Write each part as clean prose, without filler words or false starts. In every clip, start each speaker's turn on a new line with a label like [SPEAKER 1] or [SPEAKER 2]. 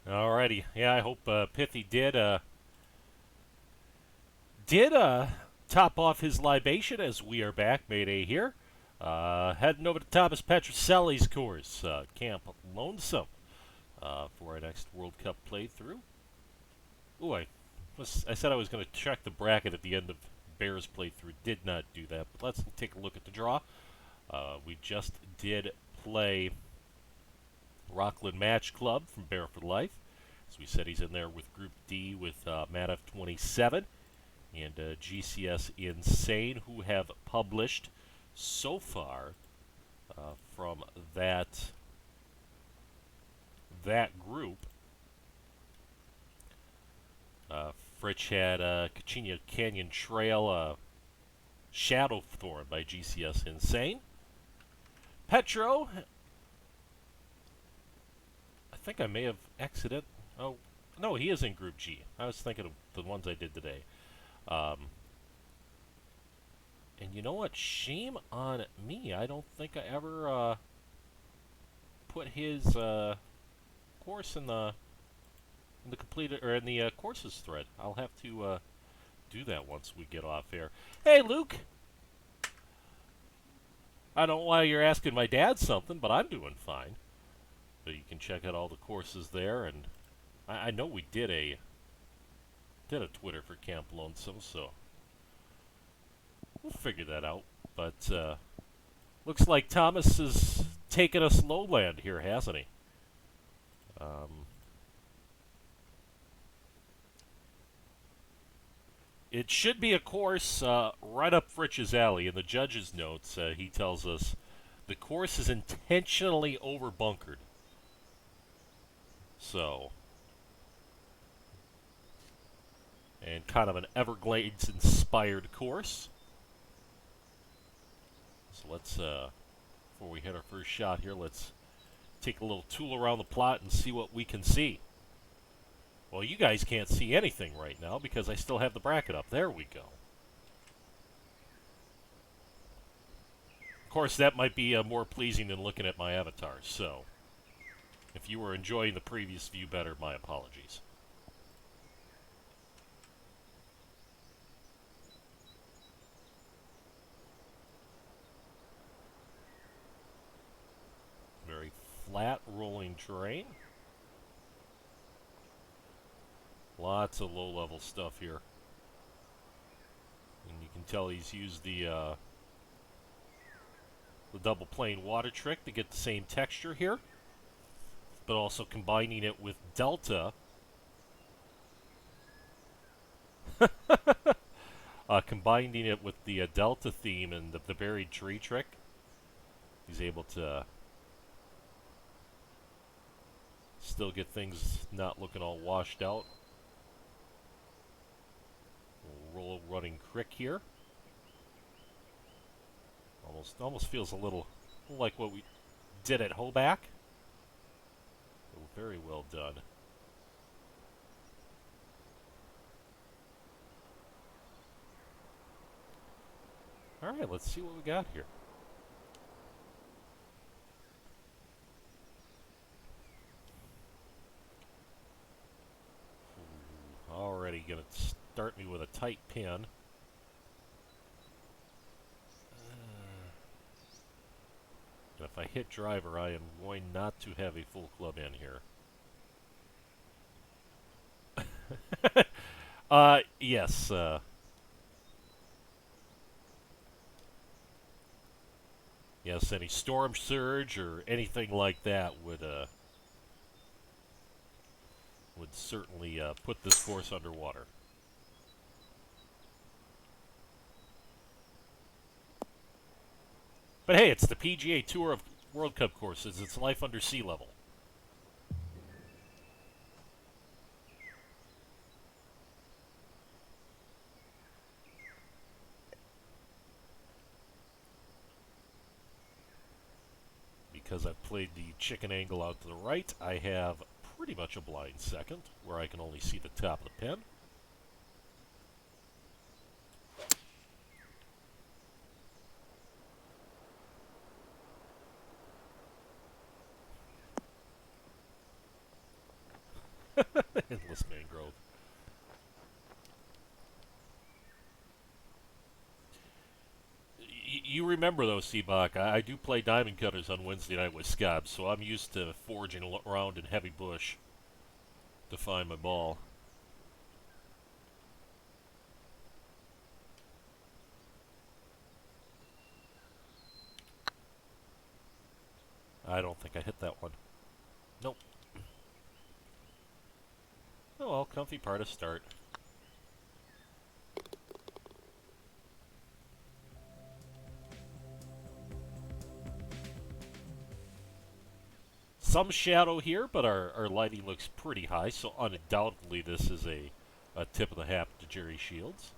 [SPEAKER 1] Alrighty. Yeah, I hope Pithy did top off his libation as we are back. Mayday here. Heading over to Thomas Petroselli's course, Camp Lonesome, for our next World Cup playthrough. Ooh, I said I was going to check the bracket at the end of Bears playthrough. Did not do that, but let's take a look at the draw. We just did play Rockland Match Club from Bear for Life. As we said, he's in there with Group D with Matt F27 and GCS Insane, who have published so far from that group. Fritch had Kachina Canyon Trail Shadowthorn by GCS Insane. Petro, I think I may have exited. Oh, no, he is in Group G. I was thinking of the ones I did today. And you know what? Shame on me. I don't think I ever put his course in the completed or in the courses thread. I'll have to do that once we get off air. Hey, Luke. I don't know why you're asking my dad something, but I'm doing fine. So you can check out all the courses there, and I know we did a Twitter for Camp Lonesome, so we'll figure that out. But looks like Thomas has taken us lowland here, hasn't he? It should be a course right up Fritch's alley. In the judge's notes, he tells us the course is intentionally over-bunkered. So, and kind of an Everglades-inspired course. So let's, before we hit our first shot here, let's take a little tool around the plot and see what we can see. Well, you guys can't see anything right now because I still have the bracket up. There we go. Of course, that might be more pleasing than looking at my avatar, so if you were enjoying the previous view better, my apologies. Very flat, rolling terrain. Lots of low-level stuff here. And you can tell he's used the double plane water trick to get the same texture here, but also combining it with Delta. Combining it with the Delta theme and the buried tree trick. He's able to still get things not looking all washed out. Roll running crick here. Almost feels a little like what we did at Hoback. Oh, very well done. All right, let's see what we got here. Already gonna start me with a tight pin. And if I hit driver, I am going not to have a full club in here. Yes. Yes, any storm surge or anything like that would certainly put this course underwater. But hey, it's the PGA Tour of World Cup courses. It's life under sea level. Because I've played the chicken angle out to the right, I have pretty much a blind second, where I can only see the top of the pin. remember though, Seabach. I do play diamond cutters on Wednesday night with scabs, so I'm used to foraging around in heavy bush to find my ball. I don't think I hit that one. Nope. Oh well, comfy part of start. Some shadow here, but our lighting looks pretty high, so undoubtedly this is a tip of the hat to Jerry Shields.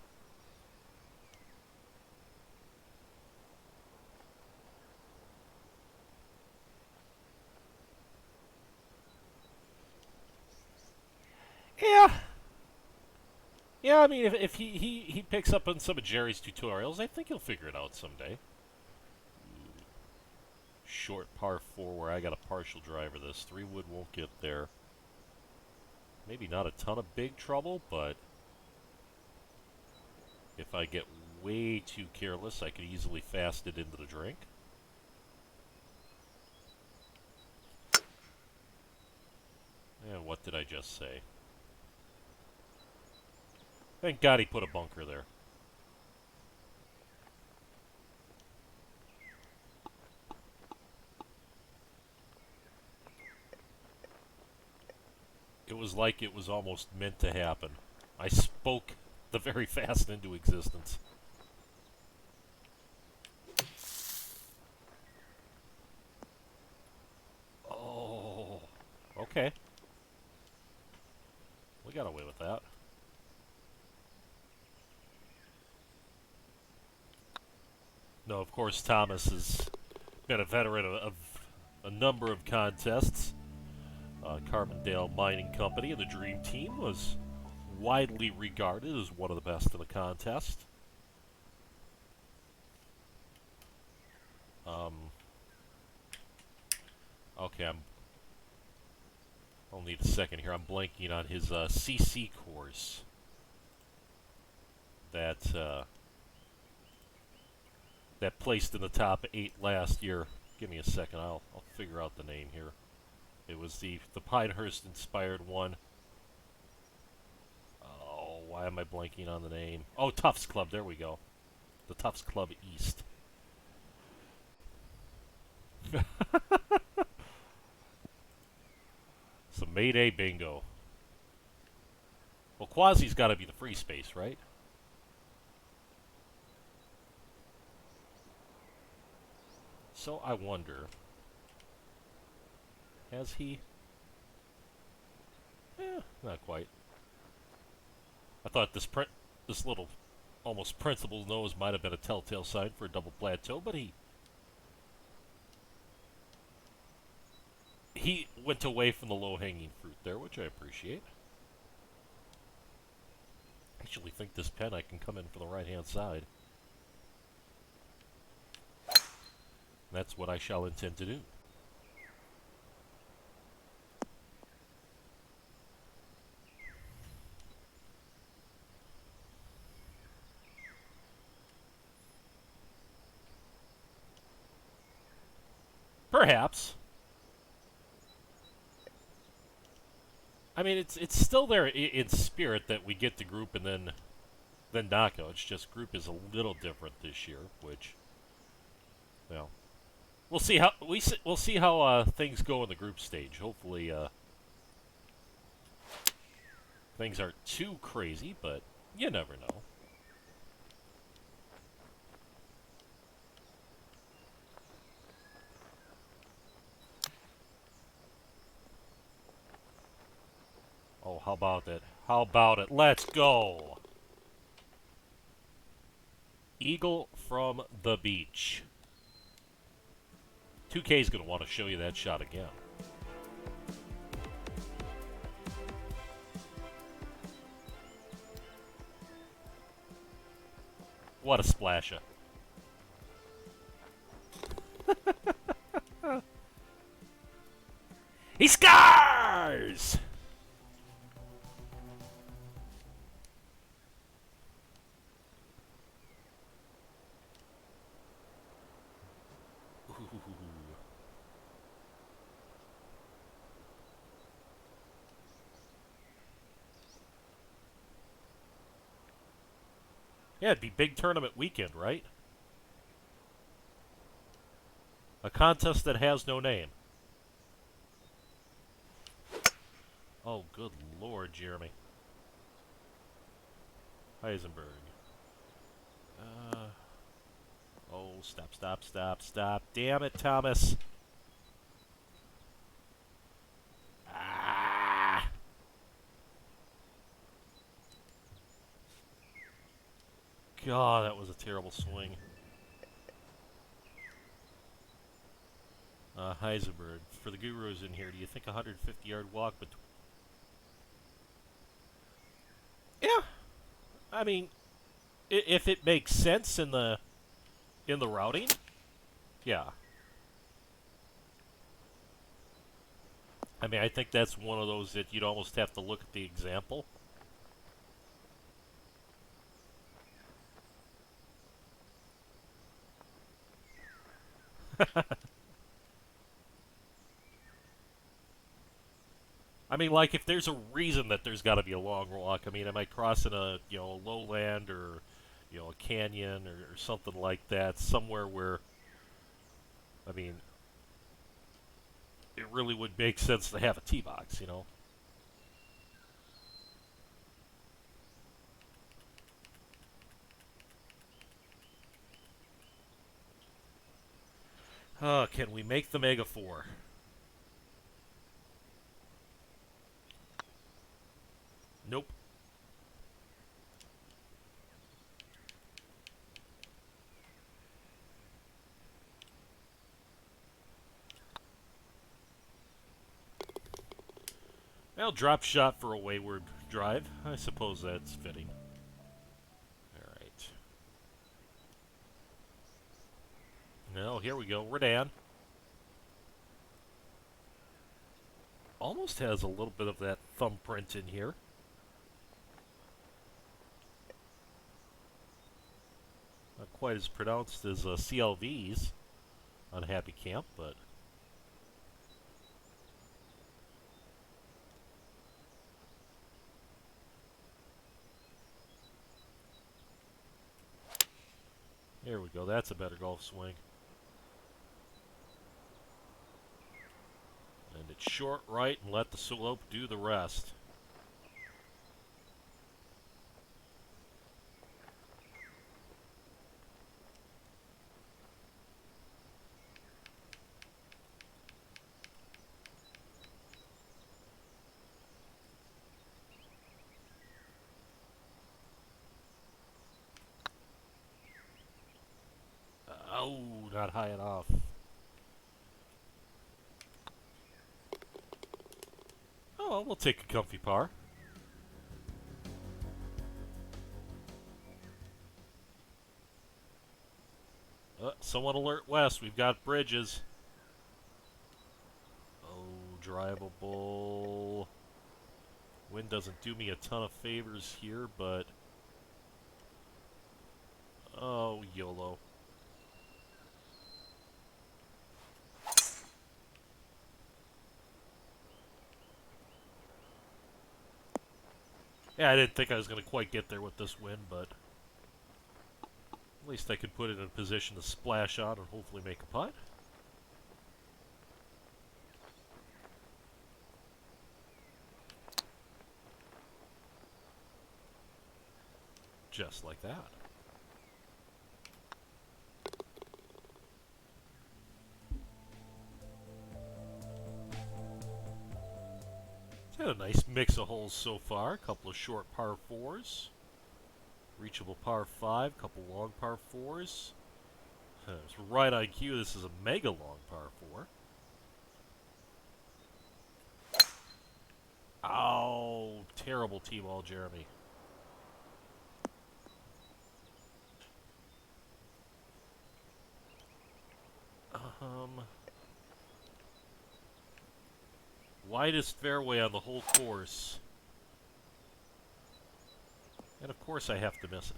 [SPEAKER 1] Yeah. Yeah, I mean, if he picks up on some of Jerry's tutorials, I think he'll figure it out someday. Short par 4 where I got a partial driver this. 3 wood won't get there. Maybe not a ton of big trouble, but if I get way too careless, I could easily fast it into the drink. And what did I just say? Thank God he put a bunker there. It was like it was almost meant to happen. I spoke the very fast into existence. Oh, okay. We got away with that. No, of course, Thomas has been a veteran of a number of contests. Carbondale Mining Company and the Dream Team was widely regarded as one of the best in the contest. Okay, I'll need a second here. I'm blanking on his CC course. That placed in the top 8 last year. Give me a second. I'll figure out the name here. It was the Pinehurst inspired one. Oh, why am I blanking on the name? Oh, Tufts Club. There we go. The Tufts Club East. So Mayday Bingo. Well, Quasi's got to be the free space, right? So I wonder, has he? Not quite. I thought this little almost principal's nose might have been a telltale sign for a double plateau, but he went away from the low-hanging fruit there, which I appreciate. I actually think this pen I can come in from the right-hand side. That's what I shall intend to do. Perhaps. I mean, it's still there in spirit that we get the group and then knockout. It's just group is a little different this year, which, well, we'll see how things go in the group stage. Hopefully, things aren't too crazy, but you never know. Oh, how about it? How about it? Let's go! Eagle from the beach. 2K's going to want to show you that shot again. What a splasher. He scars! Yeah, it'd be big tournament weekend, right? A contest that has no name. Oh, good lord, Jeremy. Heisenberg. Oh, stop, stop, stop, stop. Damn it, Thomas. Ah! God, that was a terrible swing. Heisenberg. For the gurus in here, do you think a 150-yard walk between... Yeah. I mean, if it makes sense in the routing, yeah. I mean, I think that's one of those that you'd almost have to look at the example. I mean, like, if there's a reason that there's got to be a long walk, I mean, am I crossing a, a lowland or, a canyon or something like that, somewhere where, I mean, it really would make sense to have a tee box, Can we make the Mega 4? Nope. Well, drop shot for a wayward drive. I suppose that's fitting. All right. Well, here we go. Redan. Almost has a little bit of that thumbprint in here. Not quite as pronounced as CLV's on Happy Camp, but... There we go. That's a better golf swing. And it's short right and let the slope do the rest. Oh, not high enough. Oh, we'll take a comfy par. Someone alert west. We've got bridges. Oh, drivable. Wind doesn't do me a ton of favors here, but... Oh, YOLO. Yeah, I didn't think I was going to quite get there with this wind, but... At least I could put it in a position to splash out and hopefully make a putt. Just like that. It's had a nice mix of holes so far. A couple of short par 4s. Reachable par 5, couple long par 4s. It's right on cue. This is a mega long par 4. Oh, terrible tee-ball, Jeremy. Widest fairway on the whole course. And of course I have to miss it.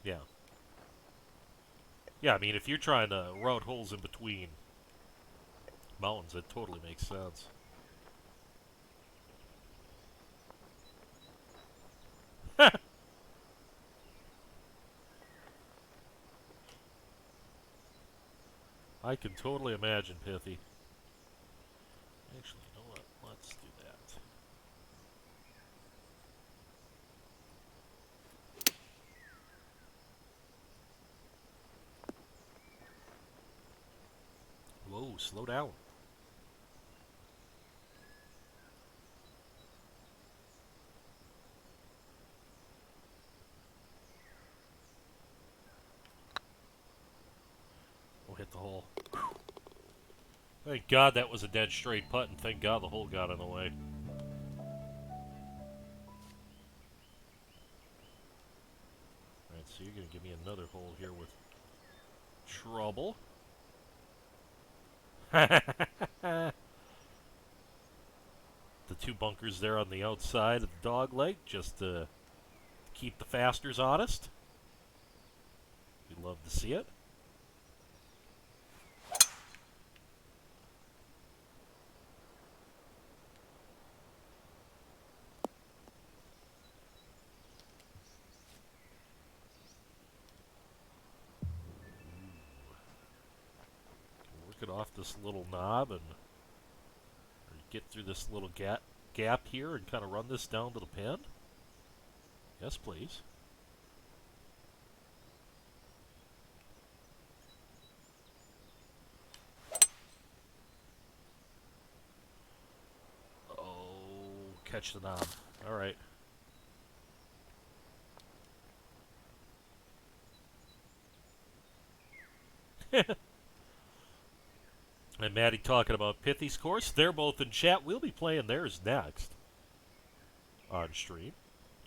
[SPEAKER 1] Yeah. Yeah, I mean, if you're trying to route holes in between mountains, it totally makes sense. I can totally imagine, Pithy. Actually, you know what? Let's do that. Whoa, slow down. We'll hit the hole. Thank God that was a dead straight putt, and thank God the hole got in the way. Alright, so you're going to give me another hole here with trouble. The two bunkers there on the outside of the dog leg, just to keep the fasters honest. We'd love to see it. Work it off this little knob and get through this little gap here and kind of run this down to the pin. Yes, please. Oh, catch the knob. All right. And Maddie talking about Pithy's course. They're both in chat. We'll be playing theirs next on stream.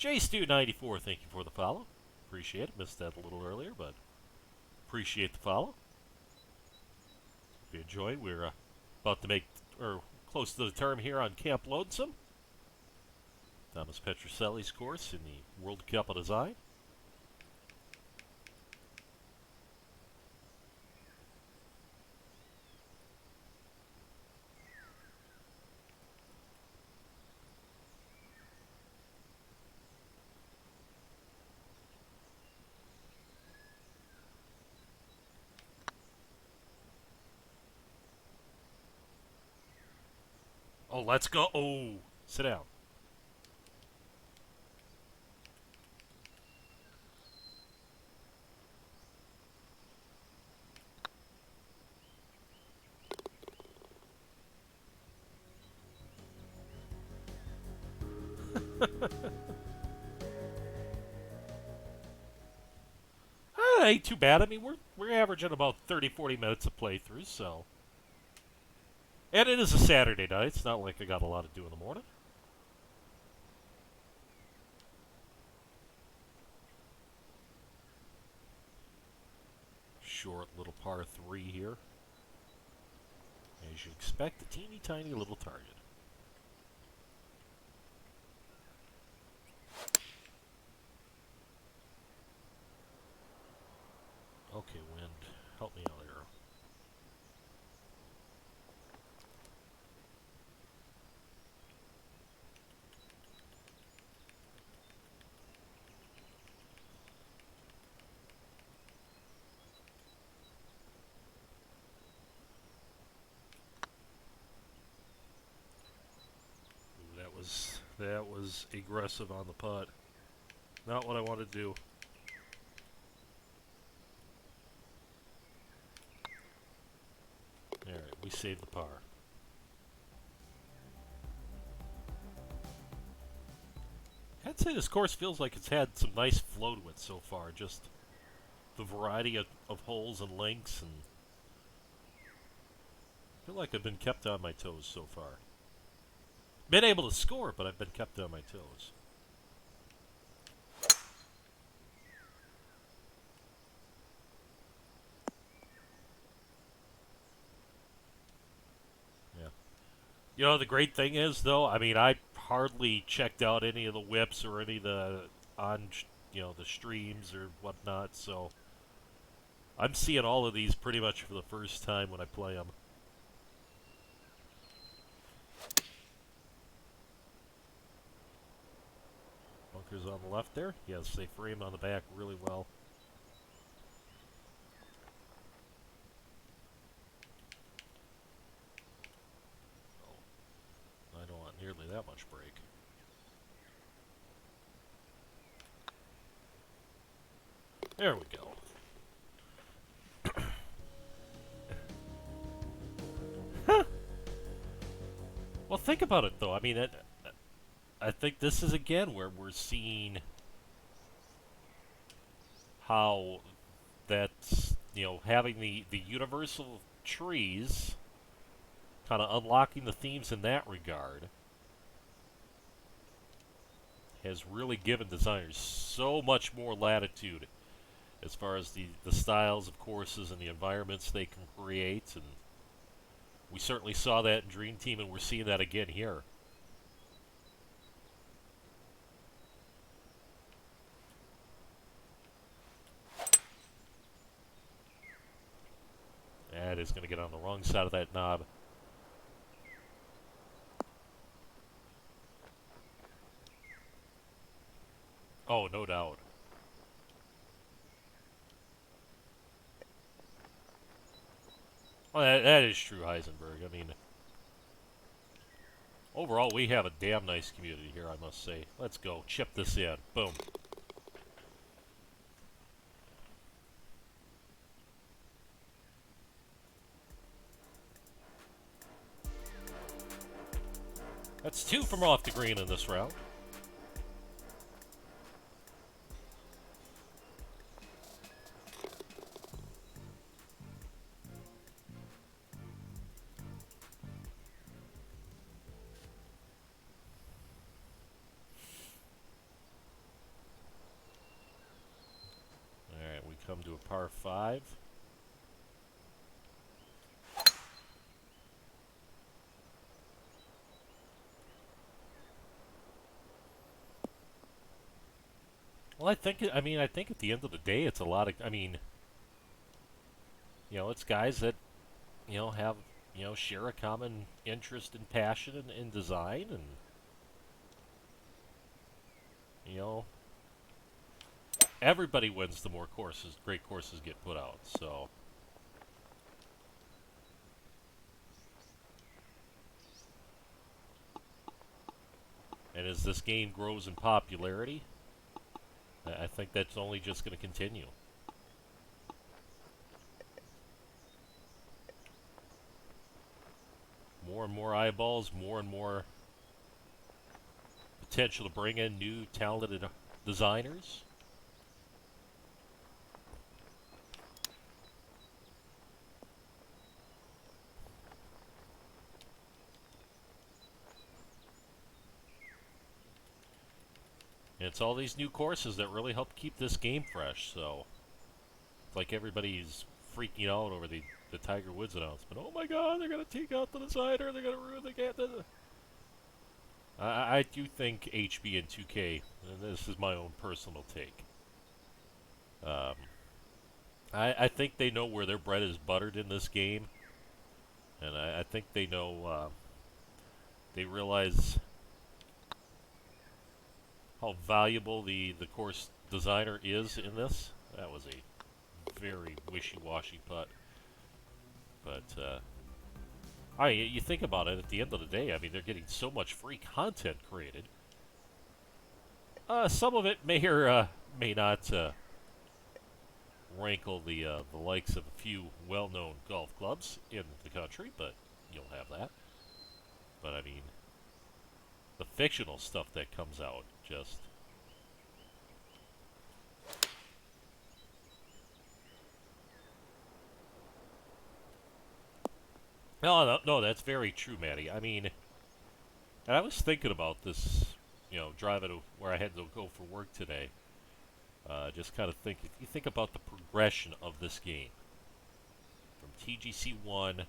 [SPEAKER 1] JStew94, thank you for the follow. Appreciate it. Missed that a little earlier, but appreciate the follow. If you enjoy, we're about to make, or close to the term here on Camp Lonesome. Thomas Petroselli's course in the World Cup of Design. Oh, let's go. Oh, sit down. Ain't too bad. I mean, we're averaging about 30-40 minutes of playthroughs, so. And it is a Saturday night. It's not like I got a lot to do in the morning. Short little par 3 here. As you expect, a teeny tiny little target. Okay, wind, help me out here. Ooh, that was aggressive on the putt. Not what I wanted to do. Alright, we saved the par. I'd say this course feels like it's had some nice flow to it so far. Just the variety of holes and links, and I feel like I've been kept on my toes so far. Been able to score, but I've been kept on my toes. Yeah. You know, the great thing is, though, I mean, I hardly checked out any of the whips or any of the the streams or whatnot, so I'm seeing all of these pretty much for the first time when I play them. bunkers on the left there. Yes, they framed on the back really well. Oh, I don't want nearly that much break. There we go. Well, think about it, though. I mean, I think this is, again, where we're seeing how that's, having the universal trees, kind of unlocking the themes in that regard, has really given designers so much more latitude as far as the styles of courses and the environments they can create. And we certainly saw that in Dream Team, and we're seeing that again here. That is going to get on the wrong side of that knob. Oh, no doubt. Well, that is true, Heisenberg. I mean, overall, we have a damn nice community here, I must say. Let's go. Chip this in. Boom. That's 2 from off the green in this round. Alright, we come to a par 5. Well, I think at the end of the day, it's a lot of, it's guys that, have, share a common interest and passion in design, and, everybody wins the more great courses get put out, so. And as this game grows in popularity, I think that's only just going to continue. More and more eyeballs, more and more potential to bring in new talented designers. And it's all these new courses that really help keep this game fresh, so it's like everybody's freaking out over the Tiger Woods announcement. Oh my god, they're going to take out the designer, they're going to ruin the game. I do think HB and 2K, and this is my own personal take, I think they know where their bread is buttered in this game, and I think they know, they realize how valuable the course designer is in this. That was a very wishy-washy putt. But, you think about it, at the end of the day, I mean, they're getting so much free content created. Some of it may or may not rankle the likes of a few well-known golf clubs in the country, but you'll have that. But, I mean, the fictional stuff that comes out, just... No, that's very true, Maddie. I mean, and I was thinking about this, driving to where I had to go for work today. Just kind of think, if you think about the progression of this game, from TGC 1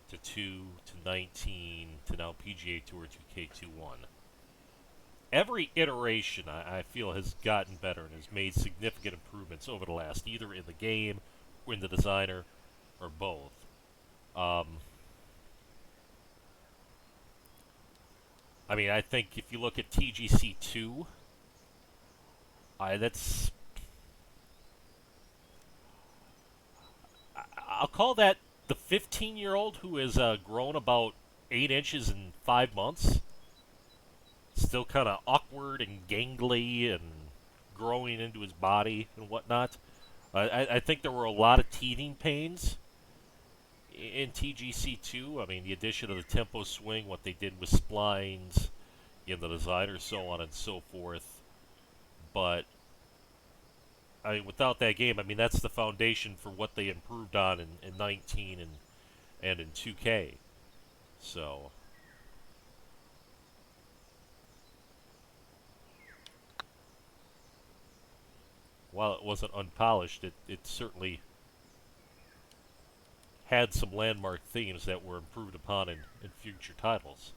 [SPEAKER 1] to 2 to 19 to now PGA Tour 2K21. Every iteration, I feel, has gotten better and has made significant improvements over the last, either in the game, or in the designer, or both. I mean, I think if you look at TGC 2, that's I'll call that the 15-year-old who has grown about 8 inches in 5 months. Still kind of awkward and gangly and growing into his body and whatnot. I think there were a lot of teething pains in TGC2. I mean, the addition of the tempo swing, what they did with splines in the designer, so on and so forth. But I mean, without that game, I mean, that's the foundation for what they improved on in 19 and in 2K. So, while it wasn't unpolished, it certainly had some landmark themes that were improved upon in future titles.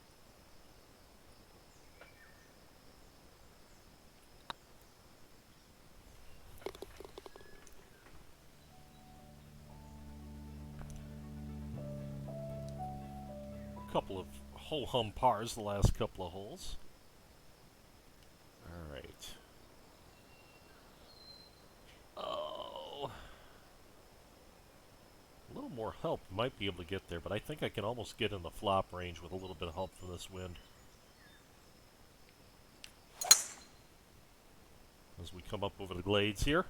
[SPEAKER 1] Couple of ho-hum pars the last couple of holes. All right. Oh, a little more help might be able to get there, but I think I can almost get in the flop range with a little bit of help from this wind. As we come up over the glades here.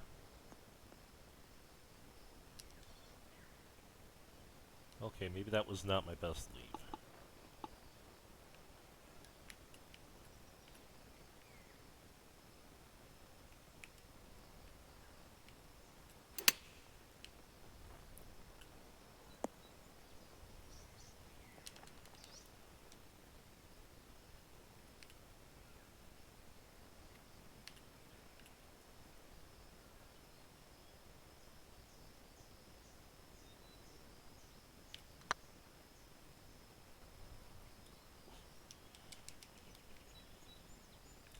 [SPEAKER 1] Okay, maybe that was not my best lead.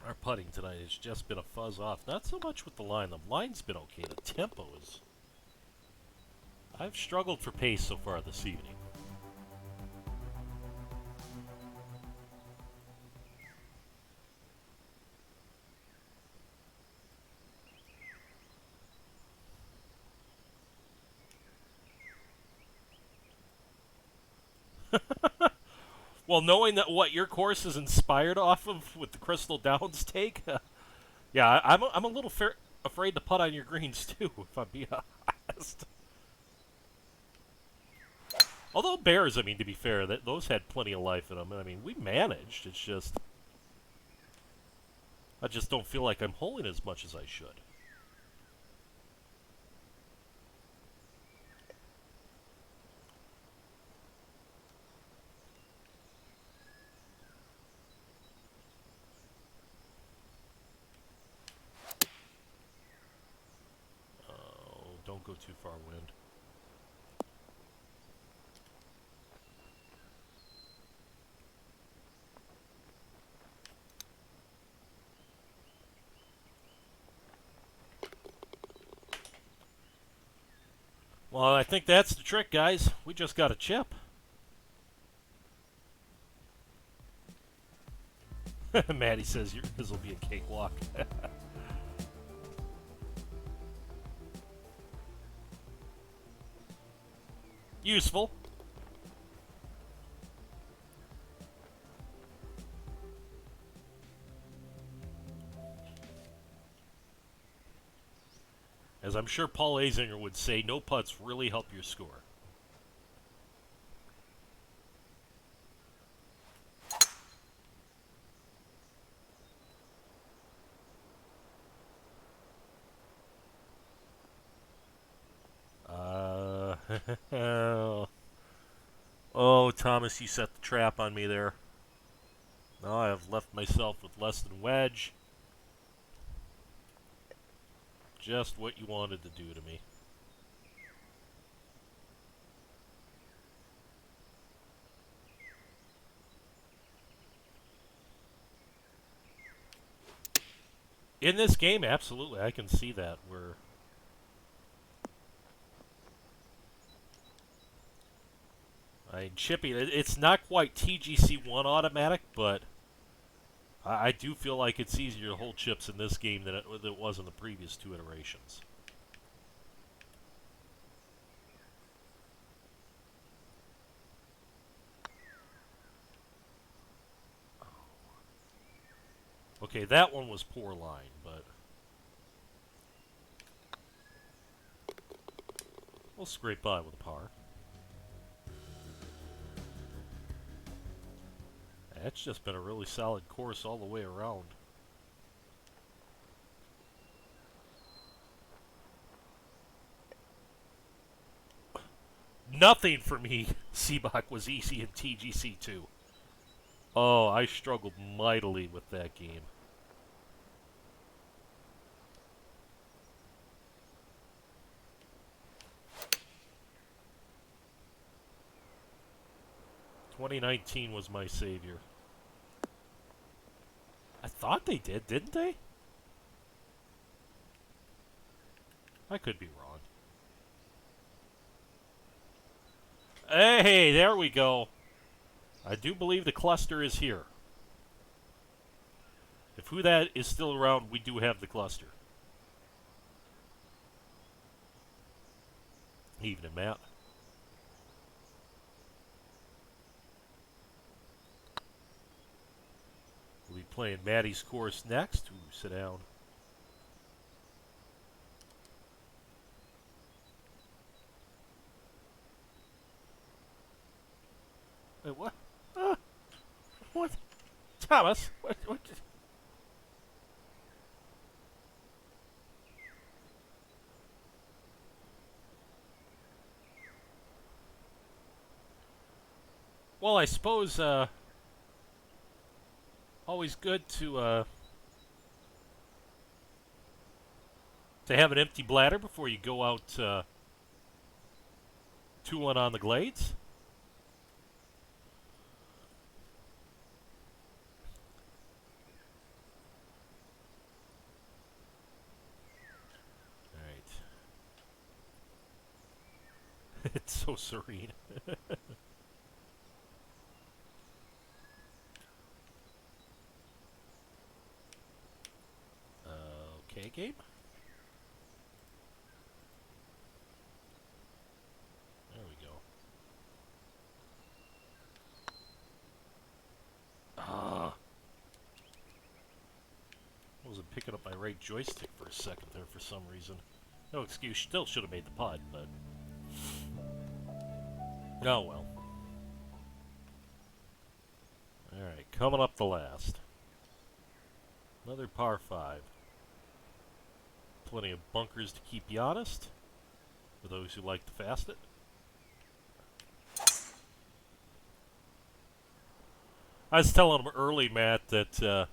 [SPEAKER 1] Our putting tonight has just been a fuzz off. Not so much with the line. The line's been okay. The tempo is... I've struggled for pace so far this evening. Well, knowing that what your course is inspired off of with the Crystal Downs take, yeah, I'm a little afraid to putt on your greens too, if I'm being honest. Although Bears, I mean, to be fair, those had plenty of life in them. I mean, we managed. It's just I just don't feel like I'm holing as much as I should. Oh, don't go too far, wind. Well, I think that's the trick, guys. We just got a chip. Maddie says his will be a cakewalk. Useful. As I'm sure Paul Azinger would say, no putts really help your score. Oh, Thomas, you set the trap on me there. Now I have left myself with less than wedge. Just what you wanted to do to me. In this game, absolutely, I can see that. Chippy, it's not quite TGC1 automatic, but I do feel like it's easier to hold chips in this game than it was in the previous two iterations. Okay, that one was poor line, but we'll scrape by with a par. That's just been a really solid course all the way around. Nothing for me, Seabach, was easy in TGC2. Oh, I struggled mightily with that game. "2019 was my savior." I thought they did, didn't they? I could be wrong. Hey, there we go. I do believe the cluster is here. If who that is still around, we do have the cluster. Evening, Matt. We'll be playing Maddie's course next. Ooh, sit down. Wait, what? What? Thomas? What? Well, I suppose, always good to have an empty bladder before you go out, 2-1 on the Glades. It's so serene. Okay, Gabe. There we go. I wasn't picking up my right joystick for a second there for some reason. No excuse, still should have made the putt, but... Oh well. Alright, coming up the last. Another par 5. Plenty of bunkers to keep you honest, for those who like to fast it. I was telling him early, Matt, that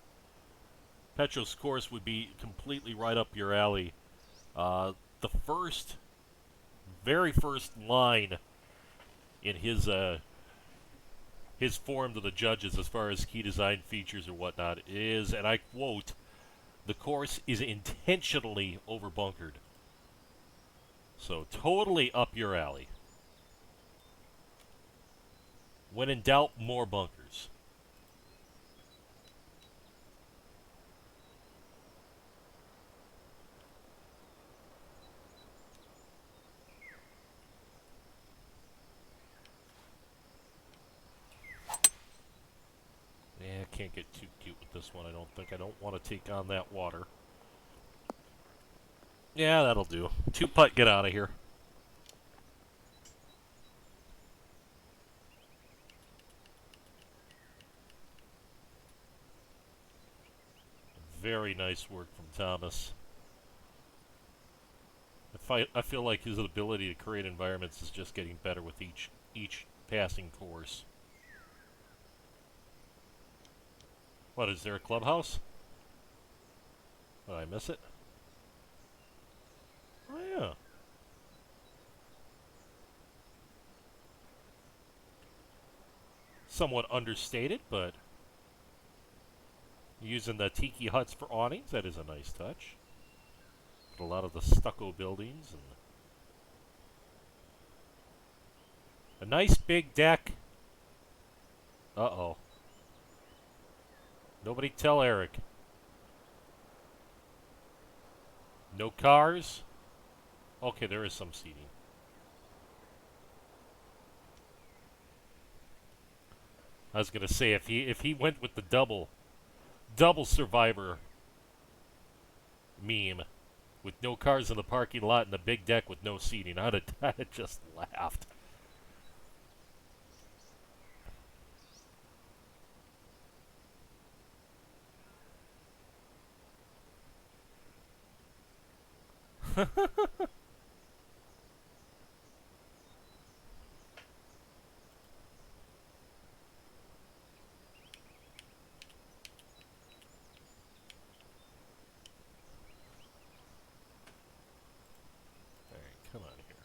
[SPEAKER 1] Petro's course would be completely right up your alley. The very first line in his form to the judges as far as key design features or whatnot is, and I quote, "The course is intentionally overbunkered." So totally up your alley. When in doubt, more bunkers. Yeah, I can't get too cute with this one, I don't think. I don't want to take on that water. Yeah, that'll do. 2-putt, get out of here. Very nice work from Thomas. I feel like his ability to create environments is just getting better with each passing course. What, is there a clubhouse? Did I miss it? Oh, yeah. Somewhat understated, but using the tiki huts for awnings, that is a nice touch. But a lot of the stucco buildings and a nice big deck. Uh-oh. Nobody tell Eric. No cars? Okay, there is some seating. I was gonna say if he went with the double survivor meme with no cars in the parking lot and a big deck with no seating, I'd have just laughed. Alright, come on here.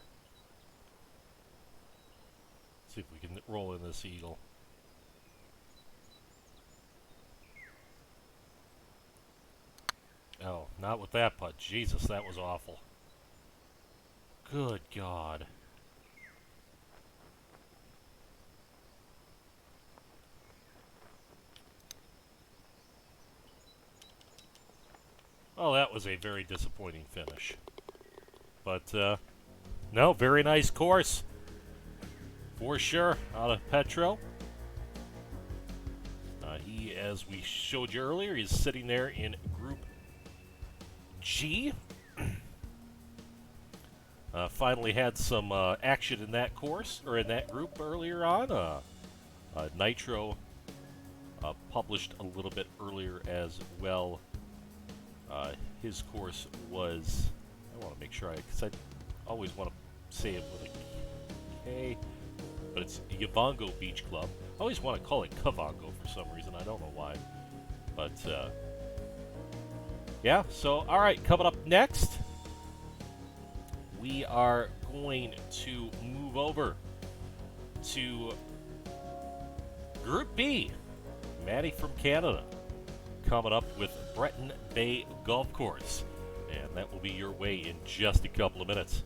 [SPEAKER 1] See if we can roll in this eagle. Oh, not with that putt. Jesus, that was awful. Good God. Oh, that was a very disappointing finish. But, no, very nice course. For sure, out of Petro. He, as we showed you earlier, he's sitting there in Group G. Finally had some action in that course, or in that group earlier on. Nitro published a little bit earlier as well. His course was, I want to make sure because I always want to say it with a K, but it's Yavongo Beach Club. I always want to call it Kavango for some reason. I don't know why. But, yeah, so, alright, coming up next, we are going to move over to Group B. Maddie from Canada coming up with Breton Bay Golf Course. And that will be your way in just a couple of minutes.